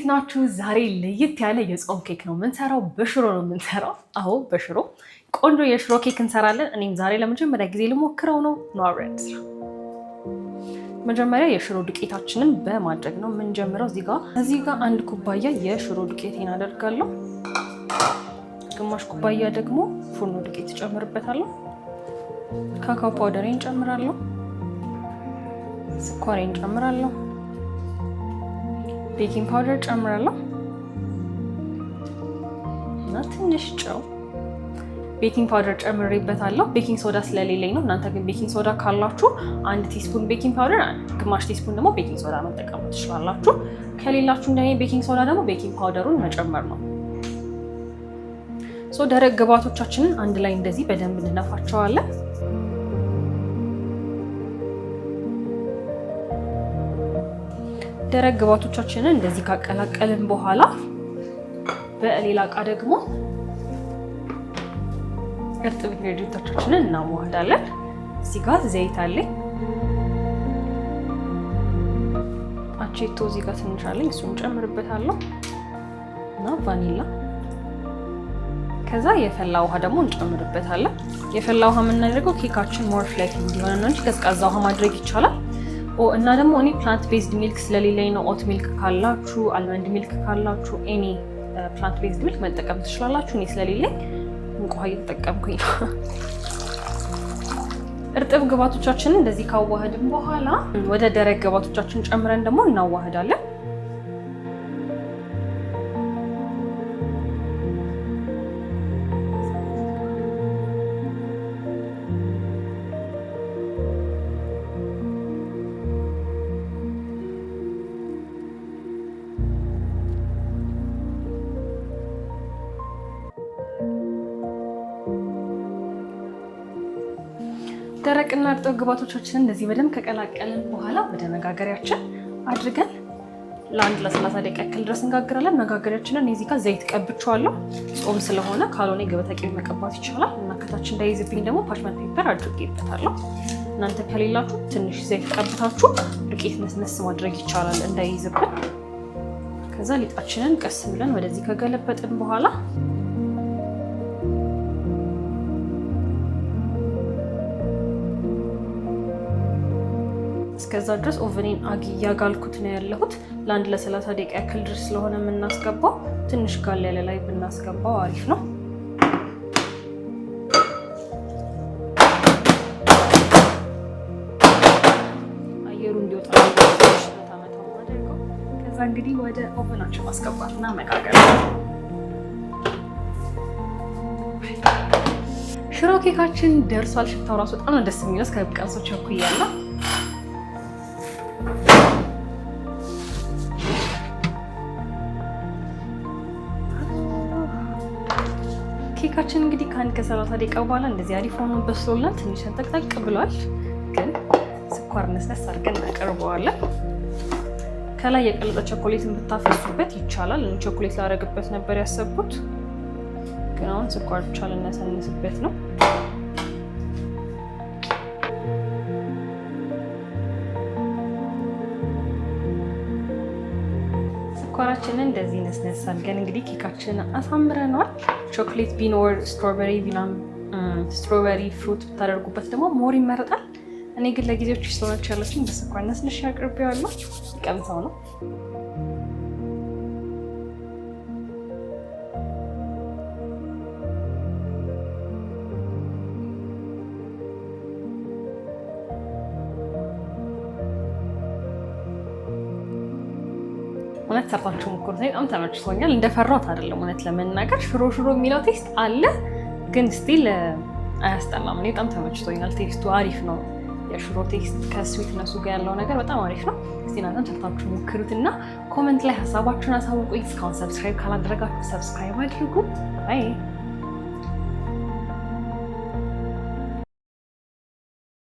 እንዴት ናችሁ? ዛሬ ለየት ያለ የጾም ኬክ ነው የምንሰራው። በሽሮ ነው የምንሰራው። አዎ በሽሮ ቆንጆ የሽሮ ኬክ እንሰራለን። እኔም ዛሬ ለመጀመሪያ ጊዜ ልሞክረው ነው። ኖርዌት መጀመሪያ የሽሮ ዱቄታችንን በማድረግ ነው የምንጀምረው። እዚህ ጋር አንድ ኩባያ የሽሮ ዱቄቴን አደርጋለሁ። ግማሽ ኩባያ ደግሞ ፉርኖ ዱቄት እጨምርበታለሁ። ካካኦ ፓውደሬን ጨምራለሁ። ስኳሬን ጨምራለሁ። ቤኪንግ ፓውደር ጨምራለሁ እና ትንሽ ጨው። ቤኪንግ ፓውደር ጨምሬበታለሁ። ቤኪንግ ሶዳ ስለሌለኝ ነው። እናንተ ግን ቤኪንግ ሶዳ ካላችሁ 1 ቲስፑን ቤኪንግ ፓውደር፣ ግማሽ ቲስፑን ደግሞ ቤኪንግ ሶዳ መጠቀም ትችላላችሁ። ከሌላችሁ እንደኔ ቤኪንግ ሶዳ ደግሞ ቤኪንግ ፓውደሩን መጨመር ነው። ደረቅ ግብአቶቻችንን አንድ ላይ እንደዚህ በደንብ እንነፋቸዋለን። ደረቅ ግብአቶቻችንን እንደዚህ ካቀላቀልን በኋላ በሌላ እቃ ደግሞ እርጥብ ኢንግሪዲየንቶቻችንን እናዋህዳለን። እዚህ ጋር ዘይት አለኝ፣ አቼቶ እዚህ ጋር ትንሽ አለኝ፣ እሱን ጨምርበታለሁ እና ቫኒላ። ከዛ የፈላ ውሃ ደግሞ እንጨምርበታለን። የፈላ ውሃ የምናደርገው ኬካችን ሞር ፍሌኪ እንዲሆን ነው እንጂ ቀዝቃዛ ውሃ ማድረግ ይቻላል። እና ደግሞ እኔ ፕላንት ቤዝድ ሚልክ ስለሌለኝ ነው። ኦት ሚልክ ካላችሁ፣ አልመንድ ሚልክ ካላችሁ ኤኒ ፕላንት ቤዝድ ሚልክ መጠቀም ትችላላችሁ። እኔ ስለሌለኝ እንቁ ውሃ እየተጠቀምኩኝ ነው። እርጥብ ግብአቶቻችንን እንደዚህ ካዋህድን በኋላ ወደ ደረቅ ግብአቶቻችን ጨምረን ደግሞ እናዋህዳለን። ደረቅና እርጥብ ግብአቶቻችንን እንደዚህ በደንብ ከቀላቀልን በኋላ ወደ መጋገሪያችን አድርገን ለ30 ደቂቃ ያክል ድረስ እንጋግራለን። መጋገሪያችንን እዚህ ጋር ዘይት ቀብቼዋለሁ። ጾም ስለሆነ ካልሆነ ገበታ ቅቤ መቀባት ይቻላል እና ከታች እንዳይዝብኝ ደግሞ ፓርችመንት ፔፐር አድርጌበታለሁ። እናንተ ከሌላችሁ ትንሽ ዘይት ቀብታችሁ ዱቄት ነስነስ ማድረግ ይቻላል እንዳይዝብን። ከዛ ሊጣችንን ቀስ ብለን ወደዚህ ከገለበጥን በኋላ እስከዛ ድረስ ኦቨኔን እያጋልኩት ነው ያለሁት። ለ30 ደቂቃ ያክል ድረስ ስለሆነ የምናስገባው ትንሽ ጋል ያለ ላይ ብናስገባው አሪፍ ነው። አየሩ እንዲወጣ መታመታው አድርገው ከዛ እንግዲህ ወደ ኦቨናችን ማስገባትና መጋገር። ሽሮ ኬካችን ደርሷል። ሽታው ራሱ በጣም ነው ደስ የሚለው። እስከ ቸኩያለሁ። ኬካችን እንግዲህ ከ30 ደቂቃ በኋላ እንደዚህ አሪፍ ሆኖ በስሎላል። ትንሽ ተንጠቅጠቅ ብሏል፣ ግን ስኳር ነስነስ አድርገን እናቀርበዋለን። ከላይ የቀለጠ ቸኮሌትን ብታፈሱበት ይቻላል። እኔ ቸኮሌት ላደርግበት ነበር ያሰብኩት፣ ግን አሁን ስኳር ብቻ ልነሰንስበት ነው። ስኳራችንን እንደዚህ ነስነስ አድርገን እንግዲህ ኬካችንን አሳምረናል። ቾክሌት ቢኖር ስትሮበሪ ፍሩት ብታደርጉበት ደግሞ ሞር ይመረጣል። እኔ ግን ለጊዜዎች ስለሆነች ያለችኝ በስኳር ነስነሽ አቅርቤዋለሁ። ቀምሰው ነው። እውነት ሰርታችሁ ሞክሩት። በጣም ተመችቶኛል። እንደፈራሁት አይደለም። እውነት ለመናገር ሽሮ የሚለው ቴስት አለ፣ ግን ስቲል አያስጠላም። እኔ በጣም ተመችቶኛል። ቴስቱ አሪፍ ነው። የሽሮ ቴስት ከስዊትነሱ ጋር ያለው ነገር በጣም አሪፍ ነው። እስቲ እናንተም ሰርታችሁ ሞክሩት እና ኮመንት ላይ ሀሳባችሁን አሳውቁኝ። እስካሁን ሰብስክራይብ ካላደረጋችሁ ሰብስክራይብ አድርጉ። ባይ